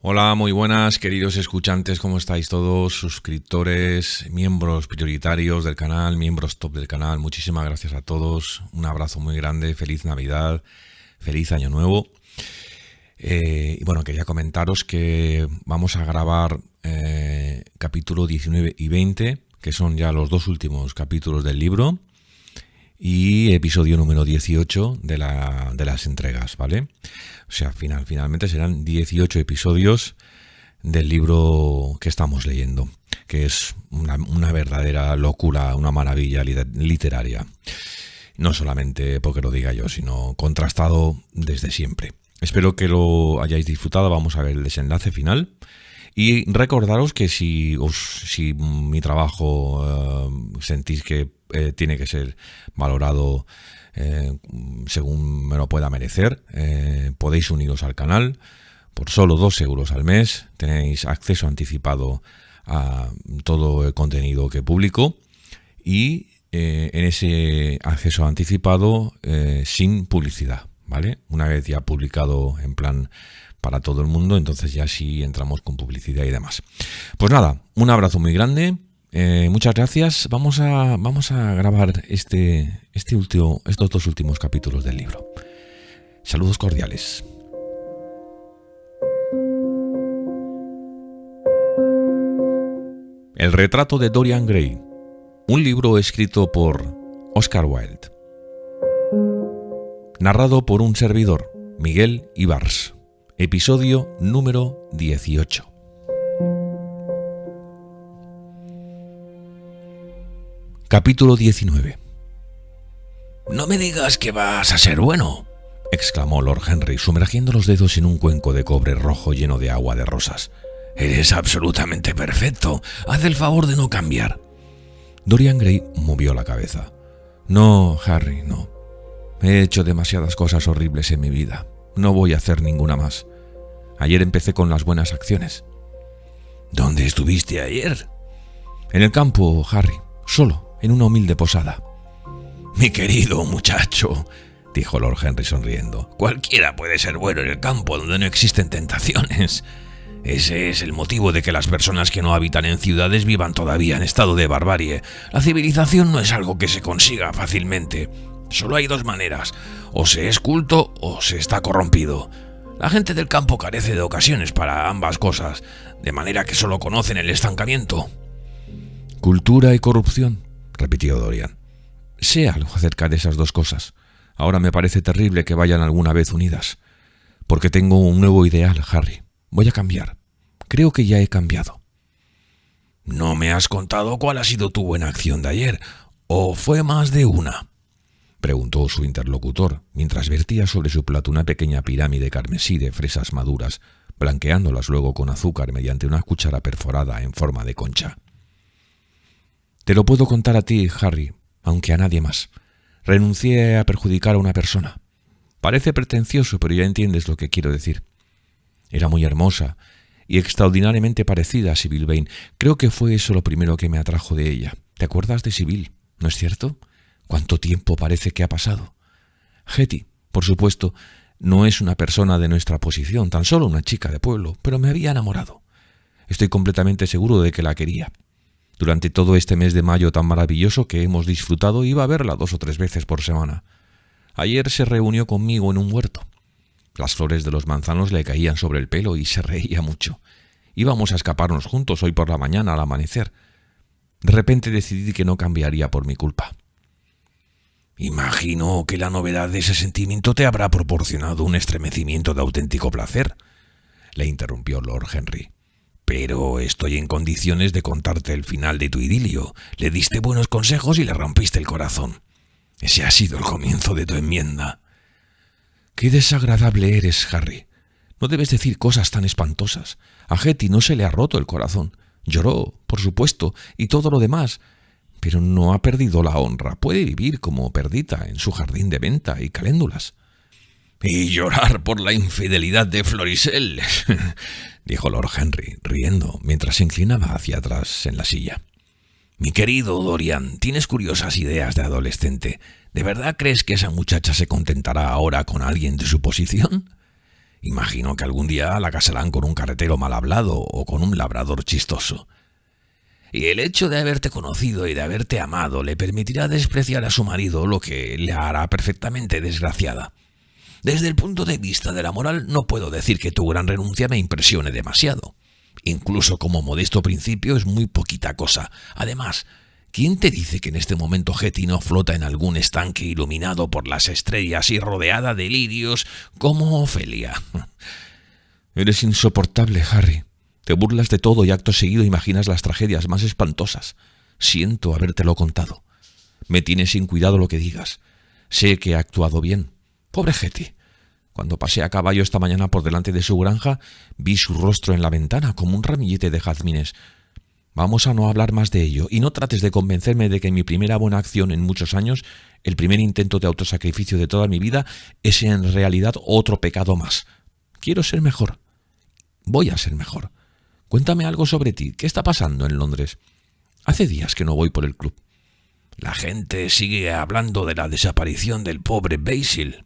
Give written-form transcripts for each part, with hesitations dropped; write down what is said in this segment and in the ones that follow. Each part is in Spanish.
Hola, muy buenas, queridos escuchantes, ¿cómo estáis todos? Suscriptores, miembros prioritarios del canal, miembros top del canal, muchísimas gracias a todos, un abrazo muy grande, feliz Navidad, feliz Año Nuevo. Y bueno, quería comentaros que vamos a grabar capítulo 19 y 20, que son ya los dos últimos capítulos del libro, y episodio número 18 de las entregas, ¿vale? O sea, finalmente serán 18 episodios del libro que estamos leyendo, que es una verdadera locura, una maravilla literaria. No solamente porque lo diga yo, sino contrastado desde siempre. Espero que lo hayáis disfrutado. Vamos a ver el desenlace final. Y recordaros que si mi trabajo sentís que tiene que ser valorado según me lo pueda merecer, podéis uniros al canal. Por solo 2 euros al mes tenéis acceso anticipado a todo el contenido que publico y en ese acceso anticipado sin publicidad, ¿vale? Una vez ya publicado en plan para todo el mundo, entonces ya sí entramos con publicidad y demás. Pues nada, un abrazo muy grande, muchas gracias. Vamos a grabar estos 2 últimos capítulos del libro. Saludos cordiales. El retrato de Dorian Gray, un libro escrito por Oscar Wilde, narrado por un servidor, Miguel Ibars. Episodio número 18. Capítulo 19. «No me digas que vas a ser bueno», exclamó Lord Henry, sumergiendo los dedos en un cuenco de cobre rojo lleno de agua de rosas. «Eres absolutamente perfecto. Haz el favor de no cambiar». Dorian Gray movió la cabeza. «No, Harry, no. He hecho demasiadas cosas horribles en mi vida. No voy a hacer ninguna más. Ayer empecé con las buenas acciones». «¿Dónde estuviste ayer?» «En el campo, Harry, solo, en una humilde posada». «Mi querido muchacho», dijo Lord Henry sonriendo, «cualquiera puede ser bueno en el campo donde no existen tentaciones. Ese es el motivo de que las personas que no habitan en ciudades vivan todavía en estado de barbarie. La civilización no es algo que se consiga fácilmente. Solo hay 2 maneras, o se es culto o se está corrompido. La gente del campo carece de ocasiones para ambas cosas, de manera que solo conocen el estancamiento». «Cultura y corrupción», repitió Dorian. «Sé algo acerca de esas 2 cosas. Ahora me parece terrible que vayan alguna vez unidas. Porque tengo un nuevo ideal, Harry. Voy a cambiar. Creo que ya he cambiado». «No me has contado cuál ha sido tu buena acción de ayer, ¿o fue más de una?», preguntó su interlocutor, mientras vertía sobre su plato una pequeña pirámide carmesí de fresas maduras, blanqueándolas luego con azúcar mediante una cuchara perforada en forma de concha. «Te lo puedo contar a ti, Harry, aunque a nadie más. Renuncié a perjudicar a una persona. Parece pretencioso, pero ya entiendes lo que quiero decir. Era muy hermosa y extraordinariamente parecida a Sybil Vane. Creo que fue eso lo primero que me atrajo de ella. ¿Te acuerdas de Sybil, no es cierto? ¿Cuánto tiempo parece que ha pasado? Hetty, por supuesto, no es una persona de nuestra posición, tan solo una chica de pueblo, pero me había enamorado. Estoy completamente seguro de que la quería. Durante todo este mes de mayo tan maravilloso que hemos disfrutado, iba a verla 2 o 3 veces por semana. Ayer se reunió conmigo en un huerto. Las flores de los manzanos le caían sobre el pelo y se reía mucho. Íbamos a escaparnos juntos hoy por la mañana al amanecer. De repente decidí que no cambiaría por mi culpa». «Imagino que la novedad de ese sentimiento te habrá proporcionado un estremecimiento de auténtico placer», le interrumpió Lord Henry. «Pero estoy en condiciones de contarte el final de tu idilio. Le diste buenos consejos y le rompiste el corazón. Ese ha sido el comienzo de tu enmienda». «Qué desagradable eres, Harry. No debes decir cosas tan espantosas. A Hetty no se le ha roto el corazón. Lloró, por supuesto, y todo lo demás. Pero no ha perdido la honra. Puede vivir como perdita en su jardín de venta y caléndulas». «Y llorar por la infidelidad de Florisel», dijo Lord Henry, riendo, mientras se inclinaba hacia atrás en la silla. «Mi querido Dorian, tienes curiosas ideas de adolescente. ¿De verdad crees que esa muchacha se contentará ahora con alguien de su posición? Imagino que algún día la casarán con un carretero mal hablado o con un labrador chistoso. Y el hecho de haberte conocido y de haberte amado le permitirá despreciar a su marido, lo que le hará perfectamente desgraciada. Desde el punto de vista de la moral, no puedo decir que tu gran renuncia me impresione demasiado. Incluso como modesto principio es muy poquita cosa. Además, ¿quién te dice que en este momento Hetty no flota en algún estanque iluminado por las estrellas y rodeada de lirios como Ofelia? Eres insoportable, Harry. Te burlas de todo y acto seguido imaginas las tragedias más espantosas. Siento habértelo contado. Me tienes sin cuidado lo que digas. Sé que he actuado bien. Pobre Hetty. Cuando pasé a caballo esta mañana por delante de su granja, vi su rostro en la ventana como un ramillete de jazmines. Vamos a no hablar más de ello y no trates de convencerme de que mi primera buena acción en muchos años, el primer intento de autosacrificio de toda mi vida, es en realidad otro pecado más. Quiero ser mejor. Voy a ser mejor. Cuéntame algo sobre ti. ¿Qué está pasando en Londres? Hace días que no voy por el club. La gente sigue hablando de la desaparición del pobre Basil.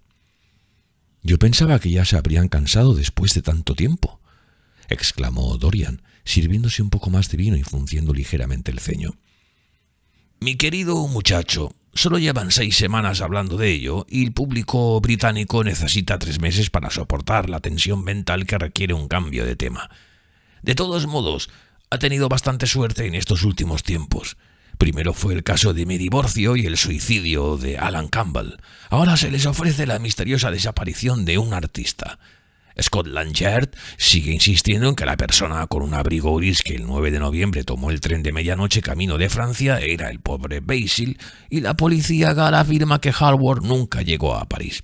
Yo pensaba que ya se habrían cansado después de tanto tiempo, exclamó Dorian, sirviéndose un poco más de vino y frunciendo ligeramente el ceño. Mi querido muchacho, solo llevan 6 semanas hablando de ello y el público británico necesita 3 meses para soportar la tensión mental que requiere un cambio de tema. De todos modos, ha tenido bastante suerte en estos últimos tiempos. Primero fue el caso de mi divorcio y el suicidio de Alan Campbell. Ahora se les ofrece la misteriosa desaparición de un artista. Scotland Yard sigue insistiendo en que la persona con un abrigo gris que el 9 de noviembre tomó el tren de medianoche camino de Francia era el pobre Basil, y la policía gala afirma que Hallward nunca llegó a París.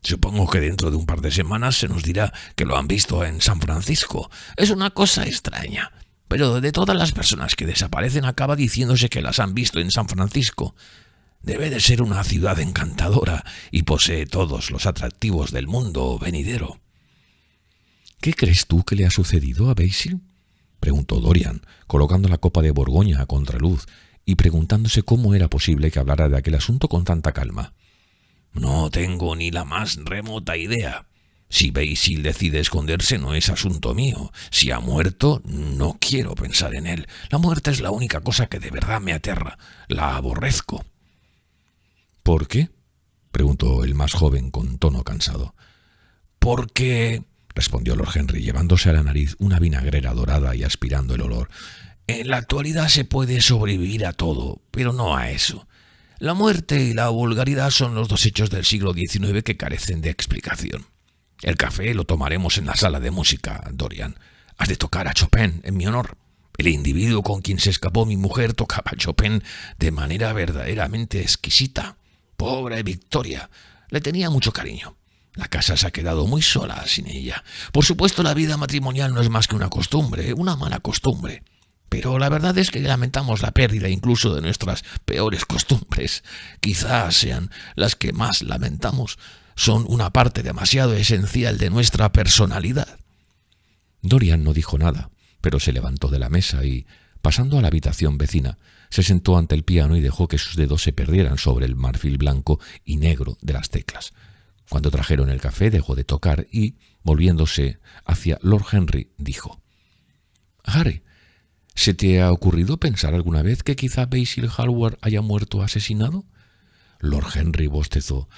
Supongo que dentro de un par de semanas se nos dirá que lo han visto en San Francisco. Es una cosa extraña, pero de todas las personas que desaparecen acaba diciéndose que las han visto en San Francisco. Debe de ser una ciudad encantadora y posee todos los atractivos del mundo venidero. ¿Qué crees tú que le ha sucedido a Basil?, preguntó Dorian, colocando la copa de Borgoña a contraluz y preguntándose cómo era posible que hablara de aquel asunto con tanta calma. No tengo ni la más remota idea. Si Basil decide esconderse no es asunto mío. Si ha muerto, no quiero pensar en él. La muerte es la única cosa que de verdad me aterra. La aborrezco. ¿Por qué?, preguntó el más joven con tono cansado. Porque, respondió Lord Henry, llevándose a la nariz una vinagrera dorada y aspirando el olor, en la actualidad se puede sobrevivir a todo, pero no a eso. La muerte y la vulgaridad son los 2 hechos del siglo XIX que carecen de explicación. El café lo tomaremos en la sala de música, Dorian. Has de tocar a Chopin en mi honor. El individuo con quien se escapó mi mujer tocaba a Chopin de manera verdaderamente exquisita. Pobre Victoria. Le tenía mucho cariño. La casa se ha quedado muy sola sin ella. Por supuesto, la vida matrimonial no es más que una costumbre, una mala costumbre. Pero la verdad es que lamentamos la pérdida incluso de nuestras peores costumbres. Quizás sean las que más lamentamos. Son una parte demasiado esencial de nuestra personalidad. Dorian no dijo nada, pero se levantó de la mesa y, pasando a la habitación vecina, se sentó ante el piano y dejó que sus dedos se perdieran sobre el marfil blanco y negro de las teclas. Cuando trajeron el café dejó de tocar y, volviéndose hacia Lord Henry, dijo: «Harry, ¿se te ha ocurrido pensar alguna vez que quizá Basil Hallward haya muerto asesinado?» Lord Henry bostezó.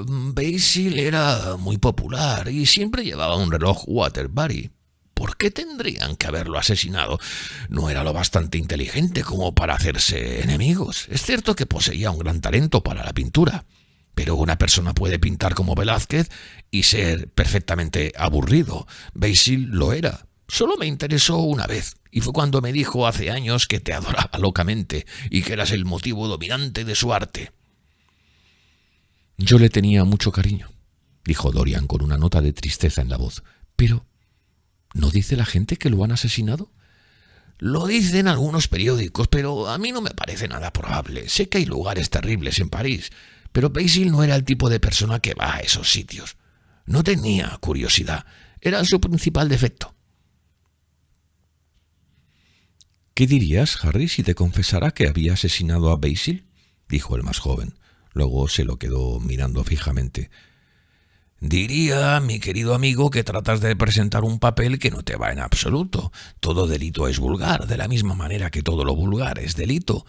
Basil era muy popular y siempre llevaba un reloj Waterbury. ¿Por qué tendrían que haberlo asesinado? No era lo bastante inteligente como para hacerse enemigos. Es cierto que poseía un gran talento para la pintura, pero una persona puede pintar como Velázquez y ser perfectamente aburrido. Basil lo era. Solo me interesó una vez, y fue cuando me dijo hace años que te adoraba locamente y que eras el motivo dominante de su arte. Yo le tenía mucho cariño, dijo Dorian con una nota de tristeza en la voz. Pero, ¿no dice la gente que lo han asesinado? Lo dicen algunos periódicos, pero a mí no me parece nada probable. Sé que hay lugares terribles en París, pero Basil no era el tipo de persona que va a esos sitios. No tenía curiosidad. Era su principal defecto. ¿Qué dirías, Harry, si te confesara que había asesinado a Basil?, dijo el más joven. Luego se lo quedó mirando fijamente. Diría, mi querido amigo, que tratas de presentar un papel que no te va en absoluto. Todo delito es vulgar, de la misma manera que todo lo vulgar es delito.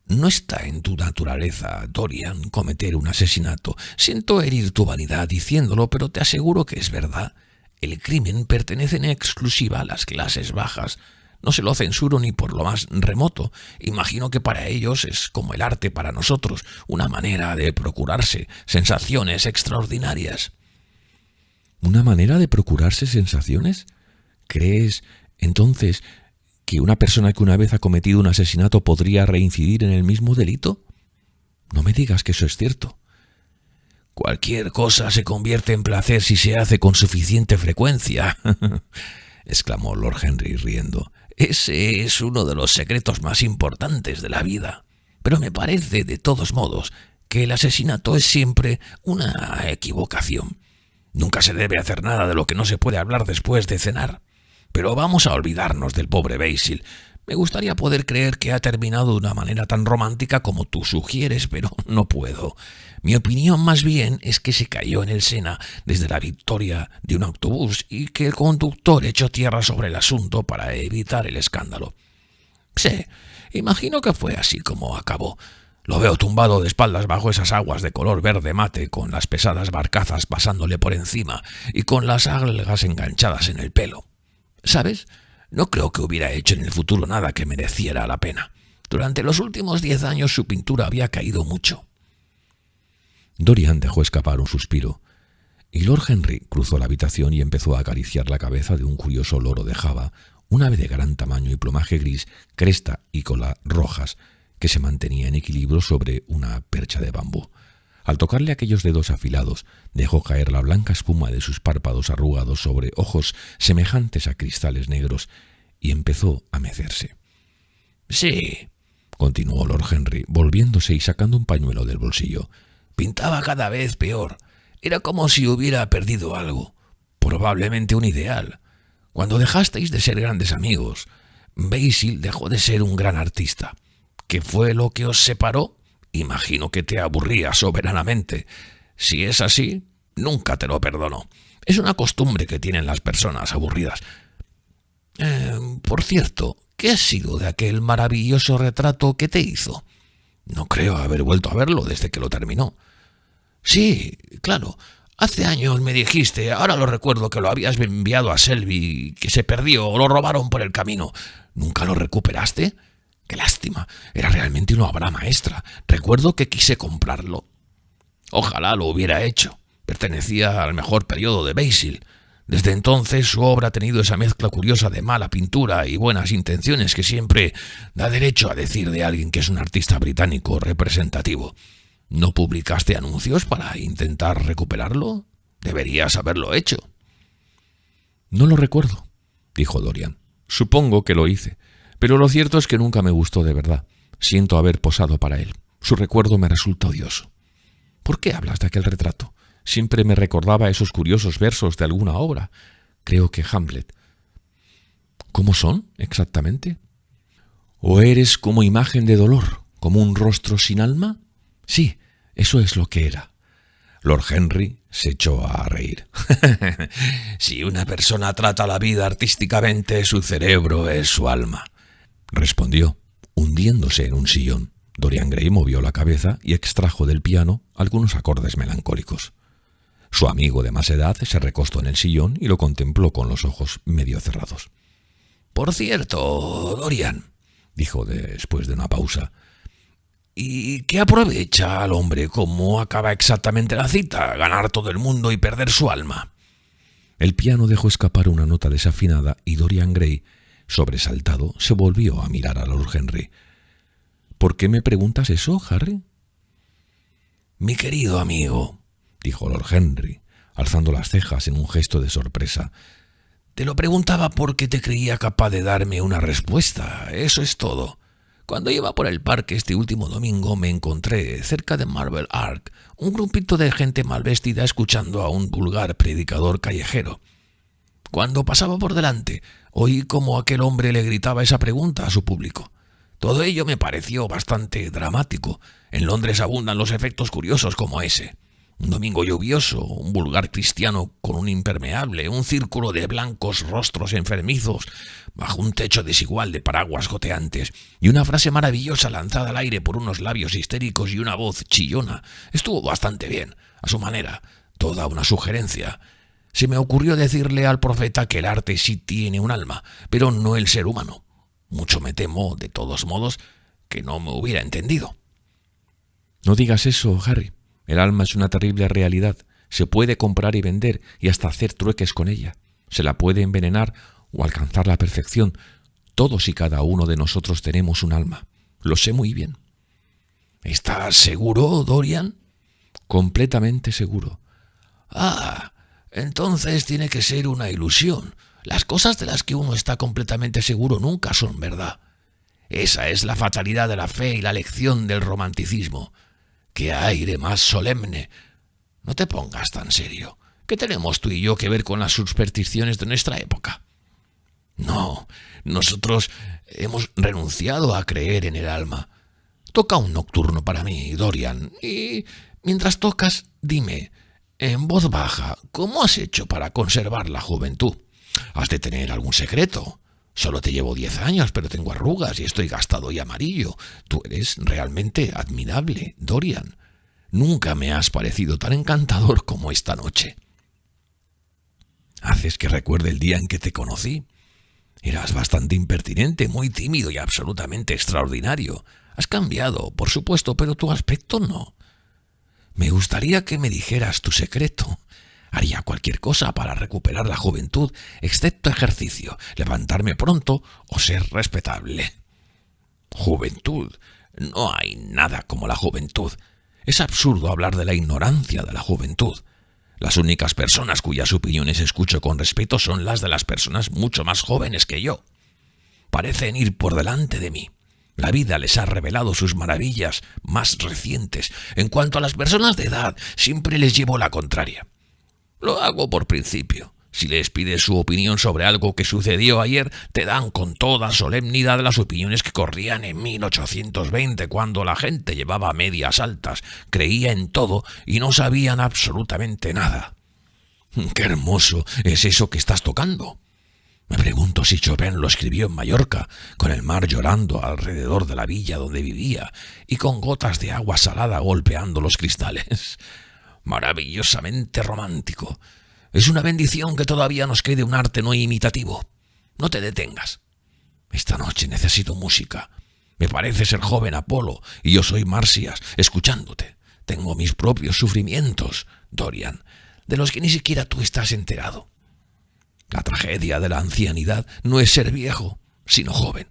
No está en tu naturaleza, Dorian, cometer un asesinato. Siento herir tu vanidad diciéndolo, pero te aseguro que es verdad. El crimen pertenece en exclusiva a las clases bajas. No se lo censuro ni por lo más remoto. Imagino que para ellos es como el arte para nosotros, una manera de procurarse sensaciones extraordinarias. ¿Una manera de procurarse sensaciones? ¿Crees, entonces, que una persona que una vez ha cometido un asesinato podría reincidir en el mismo delito? No me digas que eso es cierto. Cualquier cosa se convierte en placer si se hace con suficiente frecuencia, exclamó Lord Henry riendo. Ese es uno de los secretos más importantes de la vida. Pero me parece, de todos modos, que el asesinato es siempre una equivocación. Nunca se debe hacer nada de lo que no se puede hablar después de cenar. Pero vamos a olvidarnos del pobre Basil. Me gustaría poder creer que ha terminado de una manera tan romántica como tú sugieres, pero no puedo. Mi opinión más bien es que se cayó en el Sena desde la victoria de un autobús y que el conductor echó tierra sobre el asunto para evitar el escándalo. Sí, imagino que fue así como acabó. Lo veo tumbado de espaldas bajo esas aguas de color verde mate, con las pesadas barcazas pasándole por encima y con las algas enganchadas en el pelo. ¿Sabes? No creo que hubiera hecho en el futuro nada que mereciera la pena. Durante los últimos 10 años su pintura había caído mucho. Dorian dejó escapar un suspiro, y Lord Henry cruzó la habitación y empezó a acariciar la cabeza de un curioso loro de Java, un ave de gran tamaño y plumaje gris, cresta y cola rojas, que se mantenía en equilibrio sobre una percha de bambú. Al tocarle aquellos dedos afilados, dejó caer la blanca espuma de sus párpados arrugados sobre ojos semejantes a cristales negros y empezó a mecerse. «Sí», continuó Lord Henry, volviéndose y sacando un pañuelo del bolsillo. «Pintaba cada vez peor. Era como si hubiera perdido algo, probablemente un ideal. Cuando dejasteis de ser grandes amigos, Basil dejó de ser un gran artista. ¿Qué fue lo que os separó? Imagino que te aburría soberanamente. Si es así, nunca te lo perdono. Es una costumbre que tienen las personas aburridas. Por cierto, ¿qué ha sido de aquel maravilloso retrato que te hizo? No creo haber vuelto a verlo desde que lo terminó. Sí, claro. Hace años me dijiste, ahora lo recuerdo, que lo habías enviado a Selby, que se perdió o lo robaron por el camino. ¿Nunca lo recuperaste? ¡Qué lástima! Era realmente una obra maestra. Recuerdo que quise comprarlo. Ojalá lo hubiera hecho. Pertenecía al mejor periodo de Basil. Desde entonces su obra ha tenido esa mezcla curiosa de mala pintura y buenas intenciones que siempre da derecho a decir de alguien que es un artista británico representativo. ¿No publicaste anuncios para intentar recuperarlo? Deberías haberlo hecho. No lo recuerdo, dijo Dorian. Supongo que lo hice, pero lo cierto es que nunca me gustó de verdad. Siento haber posado para él. Su recuerdo me resulta odioso. ¿Por qué hablas de aquel retrato? Siempre me recordaba esos curiosos versos de alguna obra. Creo que Hamlet. ¿Cómo son, exactamente? ¿O eres como imagen de dolor, como un rostro sin alma? Sí, eso es lo que era. Lord Henry se echó a reír. Si una persona trata la vida artísticamente, su cerebro es su alma, respondió, hundiéndose en un sillón. Dorian Gray movió la cabeza y extrajo del piano algunos acordes melancólicos. Su amigo de más edad se recostó en el sillón y lo contempló con los ojos medio cerrados. «Por cierto, Dorian», dijo después de una pausa, ¿y qué aprovecha al hombre? ¿Cómo acaba exactamente la cita? ¿Ganar todo el mundo y perder su alma?» El piano dejó escapar una nota desafinada y Dorian Gray, sobresaltado, se volvió a mirar a Lord Henry. «¿Por qué me preguntas eso, Harry?» «Mi querido amigo», dijo Lord Henry, alzando las cejas en un gesto de sorpresa, «te lo preguntaba porque te creía capaz de darme una respuesta. Eso es todo. Cuando iba por el parque este último domingo me encontré cerca de Marble Arch un grupito de gente mal vestida escuchando a un vulgar predicador callejero. Cuando pasaba por delante, oí como aquel hombre le gritaba esa pregunta a su público. Todo ello me pareció bastante dramático. En Londres abundan los efectos curiosos como ese. Un domingo lluvioso, un vulgar cristiano con un impermeable, un círculo de blancos rostros enfermizos, bajo un techo desigual de paraguas goteantes, y una frase maravillosa lanzada al aire por unos labios histéricos y una voz chillona. Estuvo bastante bien, a su manera, toda una sugerencia. Se me ocurrió decirle al profeta que el arte sí tiene un alma, pero no el ser humano. Mucho me temo, de todos modos, que no me hubiera entendido. No digas eso, Harry. El alma es una terrible realidad. Se puede comprar y vender y hasta hacer trueques con ella. Se la puede envenenar o alcanzar la perfección. Todos y cada uno de nosotros tenemos un alma. Lo sé muy bien. ¿Estás seguro, Dorian? Completamente seguro. Ah, entonces tiene que ser una ilusión. Las cosas de las que uno está completamente seguro nunca son verdad. Esa es la fatalidad de la fe y la lección del romanticismo. ¡Qué aire más solemne! No te pongas tan serio. ¿Qué tenemos tú y yo que ver con las supersticiones de nuestra época? No, nosotros hemos renunciado a creer en el alma. Toca un nocturno para mí, Dorian, y mientras tocas, dime, en voz baja, ¿cómo has hecho para conservar la juventud? Has de tener algún secreto. Solo te llevo 10 años, pero tengo arrugas y estoy gastado y amarillo. Tú eres realmente admirable, Dorian. Nunca me has parecido tan encantador como esta noche. Haces que recuerde el día en que te conocí. Eras bastante impertinente, muy tímido y absolutamente extraordinario. Has cambiado, por supuesto, pero tu aspecto no. Me gustaría que me dijeras tu secreto. Haría cualquier cosa para recuperar la juventud, excepto ejercicio, levantarme pronto o ser respetable. Juventud. No hay nada como la juventud. Es absurdo hablar de la ignorancia de la juventud. Las únicas personas cuyas opiniones escucho con respeto son las de las personas mucho más jóvenes que yo. Parecen ir por delante de mí. La vida les ha revelado sus maravillas más recientes. En cuanto a las personas de edad, siempre les llevo la contraria. Lo hago por principio. Si les pides su opinión sobre algo que sucedió ayer, te dan con toda solemnidad las opiniones que corrían en 1820, cuando la gente llevaba medias altas, creía en todo y no sabían absolutamente nada. ¡Qué hermoso es eso que estás tocando! Me pregunto si Chopin lo escribió en Mallorca, con el mar llorando alrededor de la villa donde vivía y con gotas de agua salada golpeando los cristales. Maravillosamente romántico. Es una bendición que todavía nos quede un arte no imitativo. No te detengas. Esta noche necesito música. Me parece ser joven Apolo y yo soy Marsias, escuchándote. Tengo mis propios sufrimientos, Dorian, de los que ni siquiera tú estás enterado. La tragedia de la ancianidad no es ser viejo, sino joven.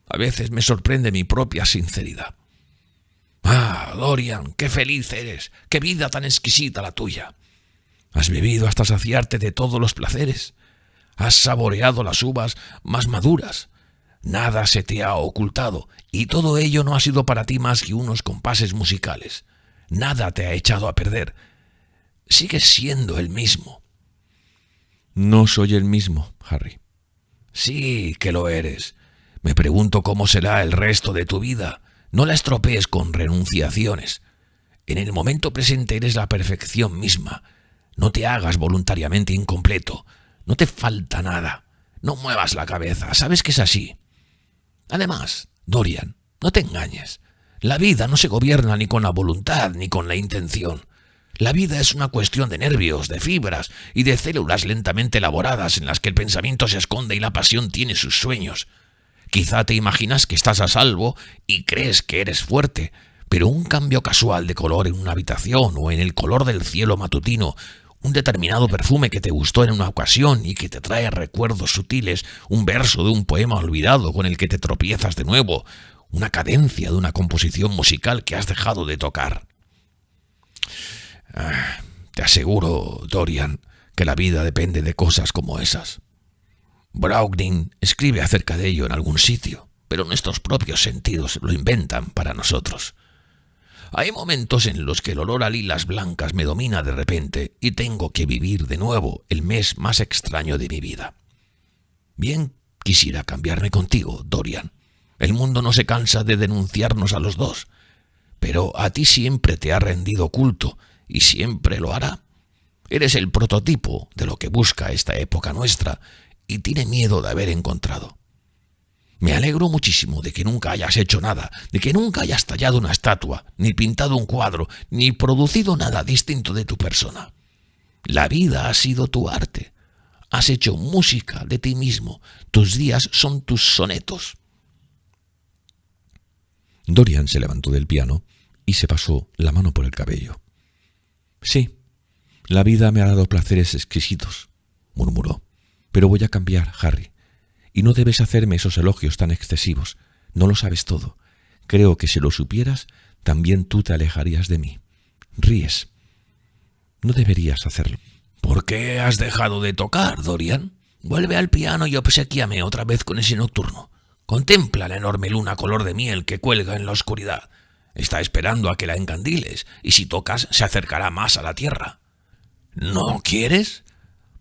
A veces me sorprende mi propia sinceridad. Ah, Dorian, qué feliz eres, qué vida tan exquisita la tuya. Has bebido hasta saciarte de todos los placeres. Has saboreado las uvas más maduras. Nada se te ha ocultado, y todo ello no ha sido para ti más que unos compases musicales. Nada te ha echado a perder. Sigues siendo el mismo. No soy el mismo, Harry. Sí que lo eres. Me pregunto cómo será el resto de tu vida. No la estropees con renunciaciones. En el momento presente eres la perfección misma. No te hagas voluntariamente incompleto. No te falta nada. No muevas la cabeza. Sabes que es así. Además, Dorian, no te engañes. La vida no se gobierna ni con la voluntad ni con la intención. La vida es una cuestión de nervios, de fibras y de células lentamente elaboradas en las que el pensamiento se esconde y la pasión tiene sus sueños. Quizá te imaginas que estás a salvo y crees que eres fuerte, pero un cambio casual de color en una habitación o en el color del cielo matutino, un determinado perfume que te gustó en una ocasión y que te trae recuerdos sutiles, un verso de un poema olvidado con el que te tropiezas de nuevo, una cadencia de una composición musical que has dejado de tocar. Te aseguro, Dorian, que la vida depende de cosas como esas. Browning escribe acerca de ello en algún sitio, pero nuestros propios sentidos lo inventan para nosotros. Hay momentos en los que el olor a lilas blancas me domina de repente y tengo que vivir de nuevo el mes más extraño de mi vida. Bien quisiera cambiarme contigo, Dorian. El mundo no se cansa de denunciarnos a los dos, pero a ti siempre te ha rendido culto y siempre lo hará. Eres el prototipo de lo que busca esta época nuestra y tiene miedo de haber encontrado. Me alegro muchísimo de que nunca hayas hecho nada, de que nunca hayas tallado una estatua, ni pintado un cuadro, ni producido nada distinto de tu persona. La vida ha sido tu arte. Has hecho música de ti mismo. Tus días son tus sonetos. Dorian se levantó del piano y se pasó la mano por el cabello. Sí, la vida me ha dado placeres exquisitos, murmuró. Pero voy a cambiar, Harry. Y no debes hacerme esos elogios tan excesivos. No lo sabes todo. Creo que si lo supieras, también tú te alejarías de mí. Ríes. No deberías hacerlo. ¿Por qué has dejado de tocar, Dorian? Vuelve al piano y obsequíame otra vez con ese nocturno. Contempla la enorme luna color de miel que cuelga en la oscuridad. Está esperando a que la encandiles, y si tocas se acercará más a la tierra. ¿No quieres?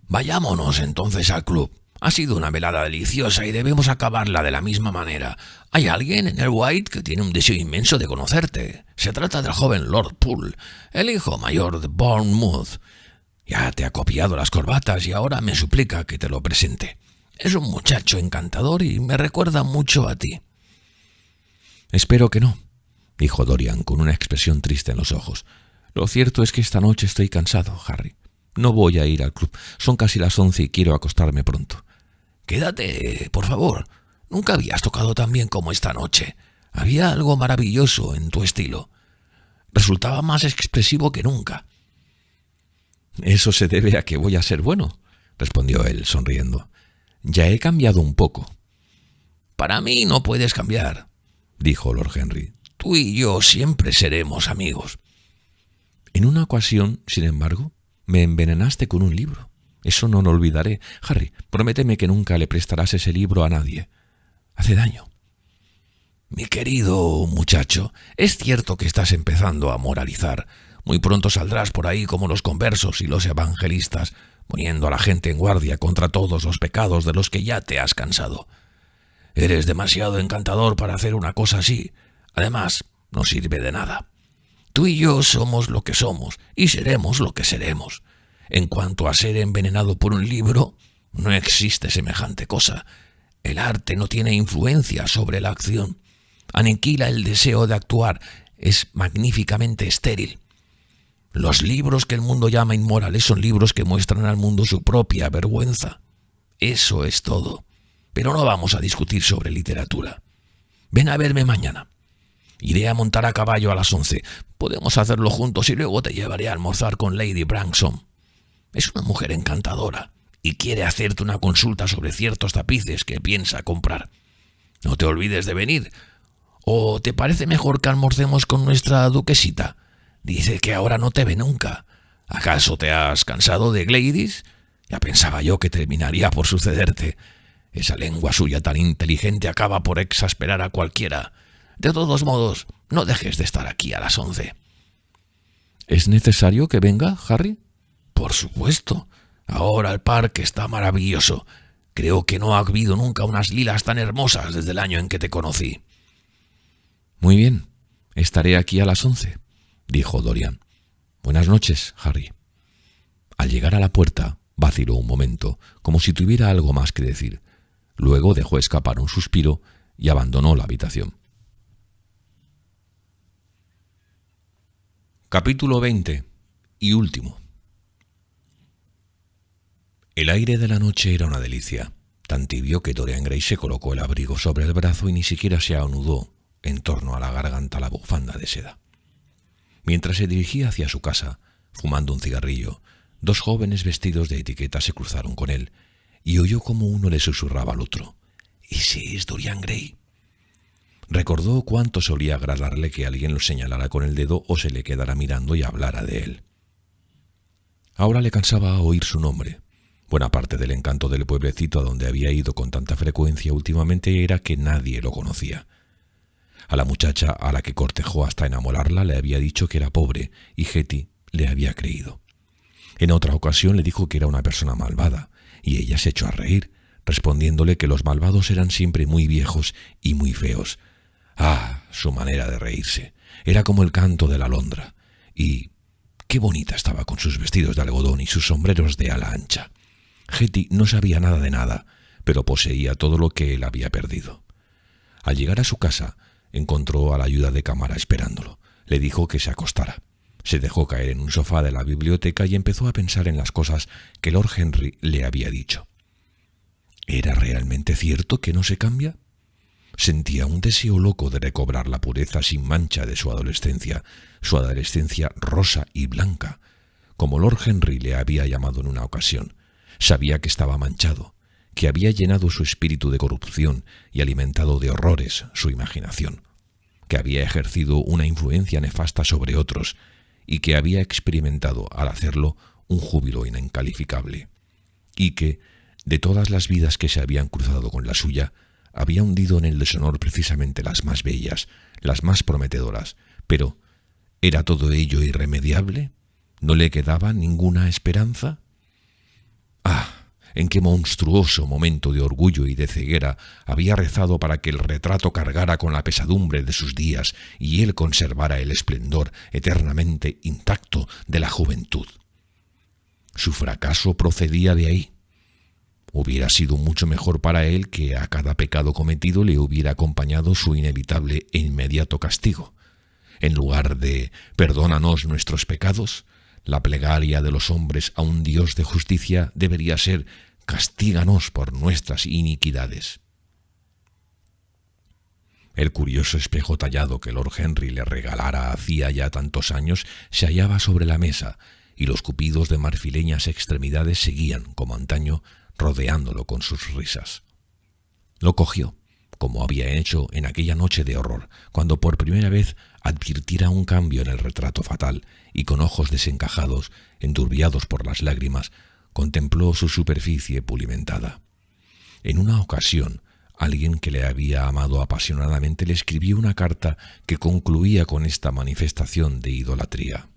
Vayámonos entonces al club. Ha sido una velada deliciosa y debemos acabarla de la misma manera. Hay alguien en el White que tiene un deseo inmenso de conocerte. Se trata del joven Lord Poole, el hijo mayor de Bournemouth. Ya te ha copiado las corbatas y ahora me suplica que te lo presente. Es un muchacho encantador y me recuerda mucho a ti. Espero que no, dijo Dorian con una expresión triste en los ojos. Lo cierto es que esta noche estoy cansado, Harry. No voy a ir al club. Son casi las 11 y quiero acostarme pronto. Quédate, por favor. Nunca habías tocado tan bien como esta noche. Había algo maravilloso en tu estilo. Resultaba más expresivo que nunca. Eso se debe a que voy a ser bueno, respondió él, sonriendo. Ya he cambiado un poco. Para mí no puedes cambiar, dijo Lord Henry. Tú y yo siempre seremos amigos. En una ocasión, sin embargo, me envenenaste con un libro. Eso no lo olvidaré. Harry, prométeme que nunca le prestarás ese libro a nadie. Hace daño. Mi querido muchacho, es cierto que estás empezando a moralizar. Muy pronto saldrás por ahí como los conversos y los evangelistas, poniendo a la gente en guardia contra todos los pecados de los que ya te has cansado. Eres demasiado encantador para hacer una cosa así. Además, no sirve de nada. Tú y yo somos lo que somos y seremos lo que seremos. En cuanto a ser envenenado por un libro, no existe semejante cosa. El arte no tiene influencia sobre la acción. Aniquila el deseo de actuar. Es magníficamente estéril. Los libros que el mundo llama inmorales son libros que muestran al mundo su propia vergüenza. Eso es todo. Pero no vamos a discutir sobre literatura. Ven a verme mañana. Iré a montar a caballo a las 11. Podemos hacerlo juntos y luego te llevaré a almorzar con Lady Branksome. Es una mujer encantadora y quiere hacerte una consulta sobre ciertos tapices que piensa comprar. No te olvides de venir. ¿O te parece mejor que almorcemos con nuestra duquesita? Dice que ahora no te ve nunca. ¿Acaso te has cansado de Gladys? Ya pensaba yo que terminaría por sucederte. Esa lengua suya tan inteligente acaba por exasperar a cualquiera. De todos modos, no dejes de estar aquí a las 11. ¿Es necesario que venga, Harry? Por supuesto. Ahora el parque está maravilloso. Creo que no ha habido nunca unas lilas tan hermosas desde el año en que te conocí. Muy bien. Estaré aquí a las 11, dijo Dorian. Buenas noches, Harry. Al llegar a la puerta, vaciló un momento, como si tuviera algo más que decir. Luego dejó escapar un suspiro y abandonó la habitación. Capítulo 20 y último. El aire de la noche era una delicia, tan tibio que Dorian Gray se colocó el abrigo sobre el brazo y ni siquiera se anudó en torno a la garganta la bufanda de seda. Mientras se dirigía hacia su casa, fumando un cigarrillo, dos jóvenes vestidos de etiqueta se cruzaron con él y oyó como uno le susurraba al otro: «¿Ese es Dorian Gray?». Recordó cuánto solía agradarle que alguien lo señalara con el dedo o se le quedara mirando y hablara de él. Ahora le cansaba oír su nombre. Buena parte del encanto del pueblecito a donde había ido con tanta frecuencia últimamente era que nadie lo conocía. A la muchacha a la que cortejó hasta enamorarla le había dicho que era pobre y Hetty le había creído. En otra ocasión le dijo que era una persona malvada y ella se echó a reír, respondiéndole que los malvados eran siempre muy viejos y muy feos. Ah, su manera de reírse. Era como el canto de la alondra. Y Qué bonita estaba con sus vestidos de algodón y sus sombreros de ala ancha. Hetty no sabía nada de nada, pero poseía todo lo que él había perdido. Al llegar a su casa, encontró a la ayuda de cámara esperándolo. Le dijo que se acostara. Se dejó caer en un sofá de la biblioteca y empezó a pensar en las cosas que Lord Henry le había dicho. ¿Era realmente cierto que no se cambia? Sentía un deseo loco de recobrar la pureza sin mancha de su adolescencia rosa y blanca, como Lord Henry le había llamado en una ocasión. Sabía que estaba manchado, que había llenado su espíritu de corrupción y alimentado de horrores su imaginación, que había ejercido una influencia nefasta sobre otros y que había experimentado al hacerlo un júbilo incalificable, y que, de todas las vidas que se habían cruzado con la suya, había hundido en el deshonor precisamente las más bellas, las más prometedoras. Pero, ¿era todo ello irremediable? ¿No le quedaba ninguna esperanza? ¡Ah! En qué monstruoso momento de orgullo y de ceguera había rezado para que el retrato cargara con la pesadumbre de sus días y él conservara el esplendor eternamente intacto de la juventud. Su fracaso procedía de ahí. Hubiera sido mucho mejor para él que a cada pecado cometido le hubiera acompañado su inevitable e inmediato castigo. En lugar de «perdónanos nuestros pecados», la plegaria de los hombres a un Dios de justicia debería ser «castíganos por nuestras iniquidades». El curioso espejo tallado que Lord Henry le regalara hacía ya tantos años se hallaba sobre la mesa, y los cupidos de marfileñas extremidades seguían, como antaño, rodeándolo con sus risas. Lo cogió, como había hecho en aquella noche de horror, cuando por primera vez advirtiera un cambio en el retrato fatal, y con ojos desencajados, enturbiados por las lágrimas, contempló su superficie pulimentada. En una ocasión, alguien que le había amado apasionadamente le escribió una carta que concluía con esta manifestación de idolatría.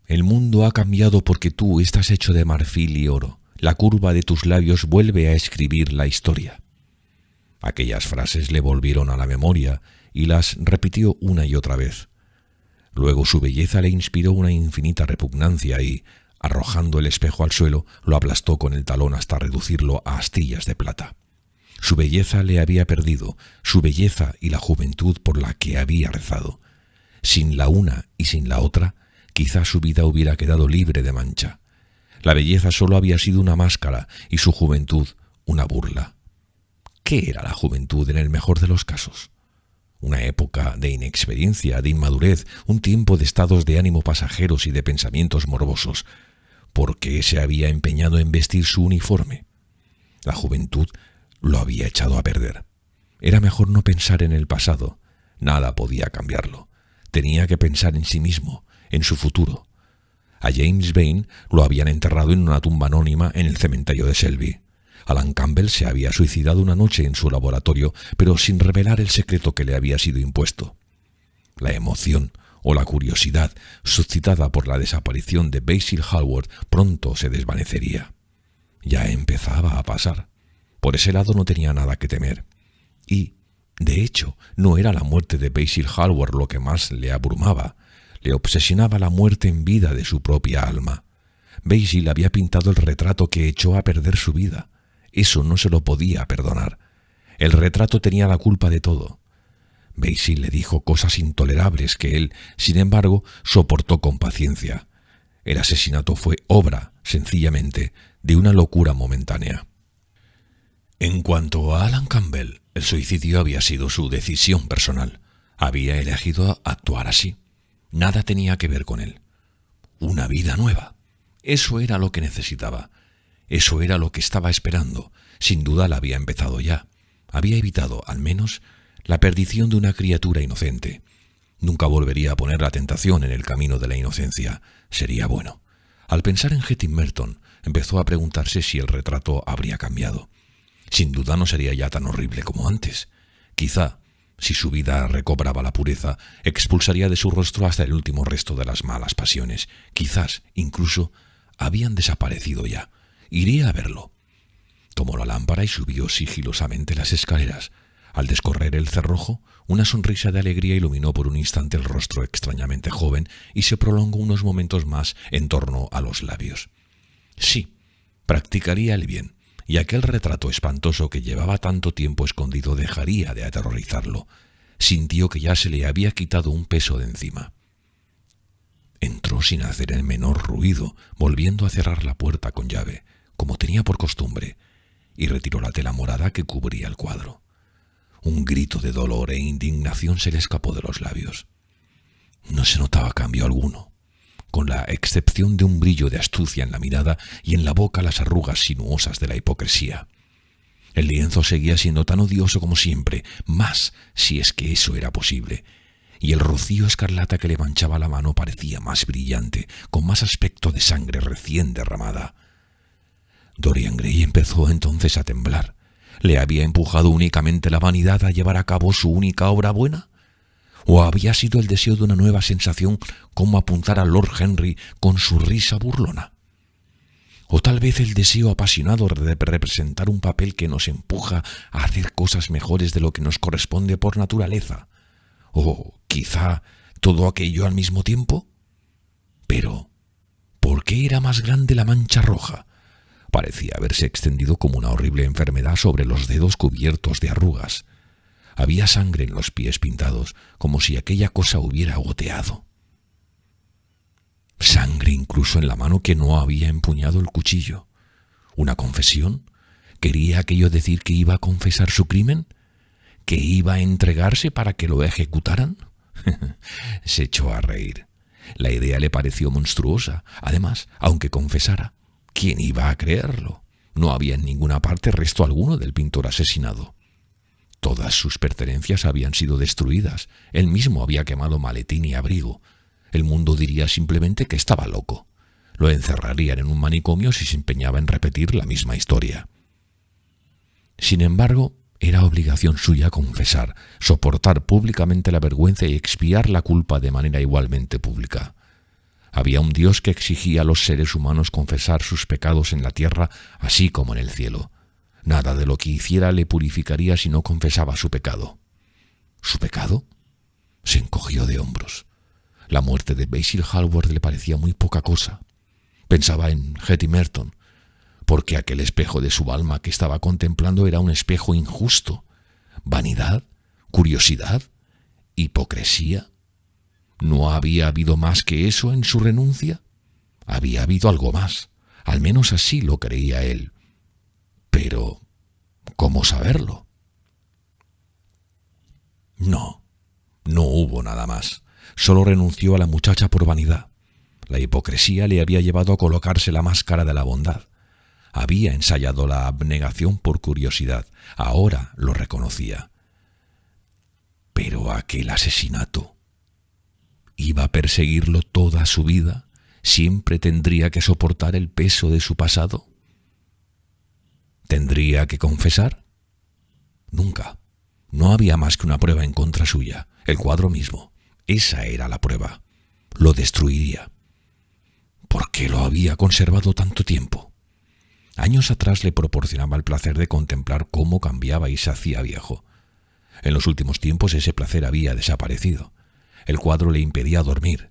«El mundo ha cambiado porque tú estás hecho de marfil y oro. La curva de tus labios vuelve a escribir la historia». Aquellas frases le volvieron a la memoria y las repitió una y otra vez. Luego su belleza le inspiró una infinita repugnancia y, arrojando el espejo al suelo, lo aplastó con el talón hasta reducirlo a astillas de plata. Su belleza le había perdido, su belleza y la juventud por la que había rezado. Sin la una y sin la otra, quizá su vida hubiera quedado libre de mancha. La belleza solo había sido una máscara y su juventud una burla. ¿Qué era la juventud en el mejor de los casos? Una época de inexperiencia, de inmadurez, un tiempo de estados de ánimo pasajeros y de pensamientos morbosos. ¿Por qué se había empeñado en vestir su uniforme? La juventud lo había echado a perder. Era mejor no pensar en el pasado. Nada podía cambiarlo. Tenía que pensar en sí mismo, en su futuro. A James Vane lo habían enterrado en una tumba anónima en el cementerio de Selby. Alan Campbell se había suicidado una noche en su laboratorio, pero sin revelar el secreto que le había sido impuesto. La emoción o la curiosidad suscitada por la desaparición de Basil Hallward pronto se desvanecería. Ya empezaba a pasar. Por ese lado no tenía nada que temer. Y, de hecho, no era la muerte de Basil Hallward lo que más le abrumaba. Le obsesionaba la muerte en vida de su propia alma. Basil había pintado el retrato que echó a perder su vida. Eso no se lo podía perdonar. El retrato tenía la culpa de todo. Basil le dijo cosas intolerables que él, sin embargo, soportó con paciencia. El asesinato fue obra, sencillamente, de una locura momentánea. En cuanto a Alan Campbell, el suicidio había sido su decisión personal. Había elegido actuar así. Nada tenía que ver con él. Una vida nueva. Eso era lo que necesitaba. Eso era lo que estaba esperando. Sin duda la había empezado ya. Había evitado, al menos, la perdición de una criatura inocente. Nunca volvería a poner la tentación en el camino de la inocencia. Sería bueno. Al pensar en Hetty Merton, empezó a preguntarse si el retrato habría cambiado. Sin duda no sería ya tan horrible como antes. Quizá, si su vida recobraba la pureza, expulsaría de su rostro hasta el último resto de las malas pasiones. Quizás, incluso, habían desaparecido ya. Iría a verlo. Tomó la lámpara y subió sigilosamente las escaleras. Al descorrer el cerrojo, una sonrisa de alegría iluminó por un instante el rostro extrañamente joven y se prolongó unos momentos más en torno a los labios. Sí, practicaría el bien, y aquel retrato espantoso que llevaba tanto tiempo escondido dejaría de aterrorizarlo. Sintió que ya se le había quitado un peso de encima. Entró sin hacer el menor ruido, volviendo a cerrar la puerta con llave, como tenía por costumbre, y retiró la tela morada que cubría el cuadro. Un grito de dolor e indignación se le escapó de los labios. No se notaba cambio alguno, con la excepción de un brillo de astucia en la mirada y en la boca las arrugas sinuosas de la hipocresía. El lienzo seguía siendo tan odioso como siempre, más si es que eso era posible, y el rocío escarlata que le manchaba la mano parecía más brillante, con más aspecto de sangre recién derramada. Dorian Gray empezó entonces a temblar. ¿Le había empujado únicamente la vanidad a llevar a cabo su única obra buena? ¿O había sido el deseo de una nueva sensación como apuntar a Lord Henry con su risa burlona? ¿O tal vez el deseo apasionado de representar un papel que nos empuja a hacer cosas mejores de lo que nos corresponde por naturaleza? ¿O quizá todo aquello al mismo tiempo? Pero, ¿por qué era más grande la mancha roja? Parecía haberse extendido como una horrible enfermedad sobre los dedos cubiertos de arrugas. Había sangre en los pies pintados, como si aquella cosa hubiera goteado. Sangre incluso en la mano que no había empuñado el cuchillo. ¿Una confesión? ¿Quería aquello decir que iba a confesar su crimen? ¿Que iba a entregarse para que lo ejecutaran? Se echó a reír. La idea le pareció monstruosa. Además, aunque confesara, ¿quién iba a creerlo? No había en ninguna parte resto alguno del pintor asesinado. Todas sus pertenencias habían sido destruidas. Él mismo había quemado maletín y abrigo. El mundo diría simplemente que estaba loco. Lo encerrarían en un manicomio si se empeñaba en repetir la misma historia. Sin embargo, era obligación suya confesar, soportar públicamente la vergüenza y expiar la culpa de manera igualmente pública. Había un Dios que exigía a los seres humanos confesar sus pecados en la tierra así como en el cielo. Nada de lo que hiciera le purificaría si no confesaba su pecado. ¿Su pecado? Se encogió de hombros. La muerte de Basil Hallward le parecía muy poca cosa. Pensaba en Hetty Merton, porque aquel espejo de su alma que estaba contemplando era un espejo injusto. ¿Vanidad? ¿Curiosidad? ¿Hipocresía? ¿No había habido más que eso en su renuncia? Había habido algo más. Al menos así lo creía él. Pero, ¿cómo saberlo? No hubo nada más. Solo renunció a la muchacha por vanidad. La hipocresía le había llevado a colocarse la máscara de la bondad. Había ensayado la abnegación por curiosidad. Ahora lo reconocía. Pero aquel asesinato, ¿iba a perseguirlo toda su vida? ¿Siempre tendría que soportar el peso de su pasado? ¿Tendría que confesar? Nunca. No había más que una prueba en contra suya, el cuadro mismo. Esa era la prueba. Lo destruiría. ¿Por qué lo había conservado tanto tiempo? Años atrás le proporcionaba el placer de contemplar cómo cambiaba y se hacía viejo. En los últimos tiempos ese placer había desaparecido. El cuadro le impedía dormir.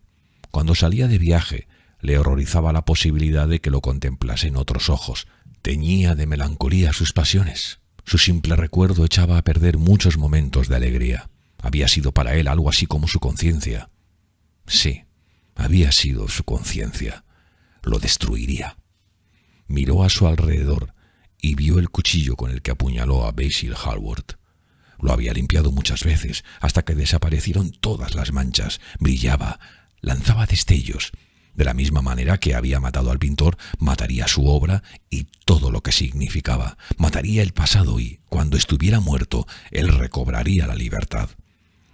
Cuando salía de viaje, le horrorizaba la posibilidad de que lo contemplasen otros ojos. Teñía de melancolía sus pasiones. Su simple recuerdo echaba a perder muchos momentos de alegría. Había sido para él algo así como su conciencia. Sí, había sido su conciencia. Lo destruiría. Miró a su alrededor y vio el cuchillo con el que apuñaló a Basil Hallward. Lo había limpiado muchas veces hasta que desaparecieron todas las manchas. Brillaba, lanzaba destellos. De la misma manera que había matado al pintor, mataría su obra y todo lo que significaba. Mataría el pasado y, cuando estuviera muerto, él recobraría la libertad.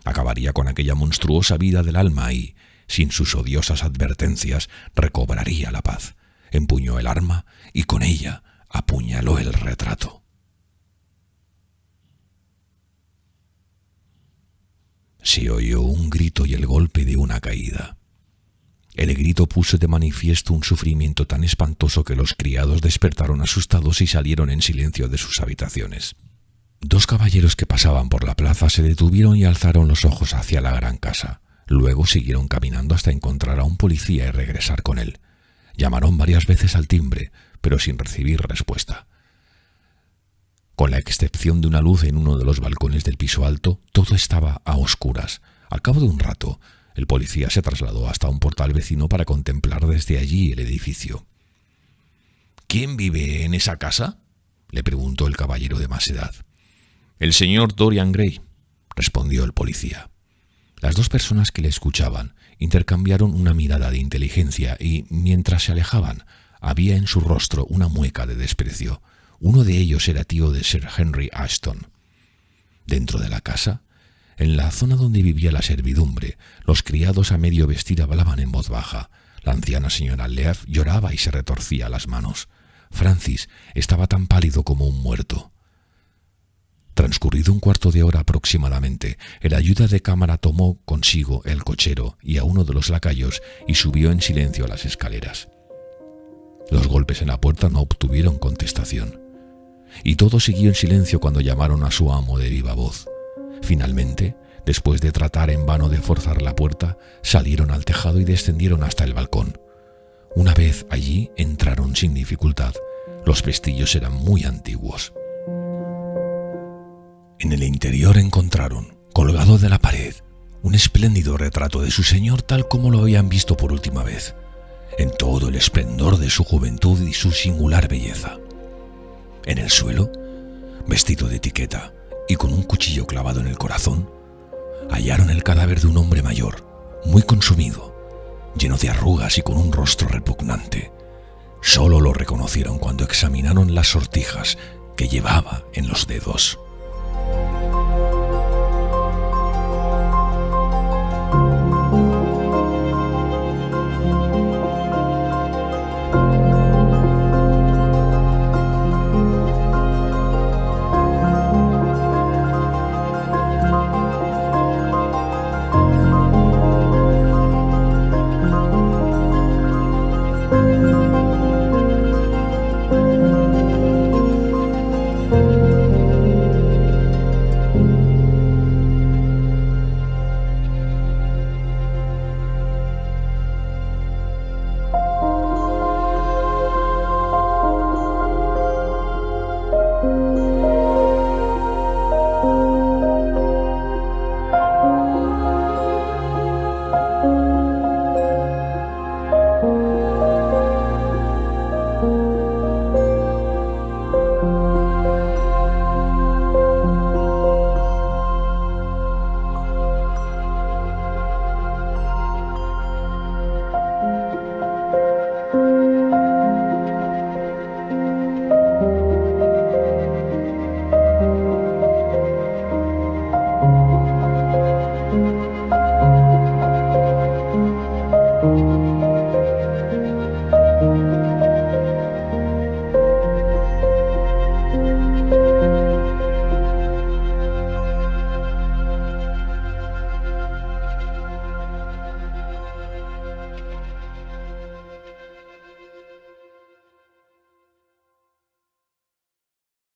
Acabaría con aquella monstruosa vida del alma y, sin sus odiosas advertencias, recobraría la paz. Empuñó el arma y con ella apuñaló el retrato. Se oyó un grito y el golpe de una caída. El grito puso de manifiesto un sufrimiento tan espantoso que los criados despertaron asustados y salieron en silencio de sus habitaciones. Dos caballeros que pasaban por la plaza se detuvieron y alzaron los ojos hacia la gran casa. Luego siguieron caminando hasta encontrar a un policía y regresar con él. Llamaron varias veces al timbre, pero sin recibir respuesta. Con la excepción de una luz en uno de los balcones del piso alto, todo estaba a oscuras. Al cabo de un rato, el policía se trasladó hasta un portal vecino para contemplar desde allí el edificio. «¿Quién vive en esa casa?», le preguntó el caballero de más edad. «El señor Dorian Gray», respondió el policía. Las dos personas que le escuchaban intercambiaron una mirada de inteligencia y, mientras se alejaban, había en su rostro una mueca de desprecio. Uno de ellos era tío de Sir Henry Ashton. Dentro de la casa, en la zona donde vivía la servidumbre, los criados a medio vestir hablaban en voz baja. La anciana señora Leaf lloraba y se retorcía las manos. Francis estaba tan pálido como un muerto. Transcurrido un cuarto de hora aproximadamente, el ayuda de cámara tomó consigo el cochero y a uno de los lacayos y subió en silencio a las escaleras. Los golpes en la puerta no obtuvieron contestación, y todo siguió en silencio cuando llamaron a su amo de viva voz. Finalmente, después de tratar en vano de forzar la puerta, salieron al tejado y descendieron hasta el balcón. Una vez allí entraron sin dificultad. Los pestillos eran muy antiguos. En el interior encontraron, colgado de la pared, un espléndido retrato de su señor tal como lo habían visto por última vez, en todo el esplendor de su juventud y su singular belleza. En el suelo, vestido de etiqueta y con un cuchillo clavado en el corazón, hallaron el cadáver de un hombre mayor, muy consumido, lleno de arrugas y con un rostro repugnante. Solo lo reconocieron cuando examinaron las sortijas que llevaba en los dedos.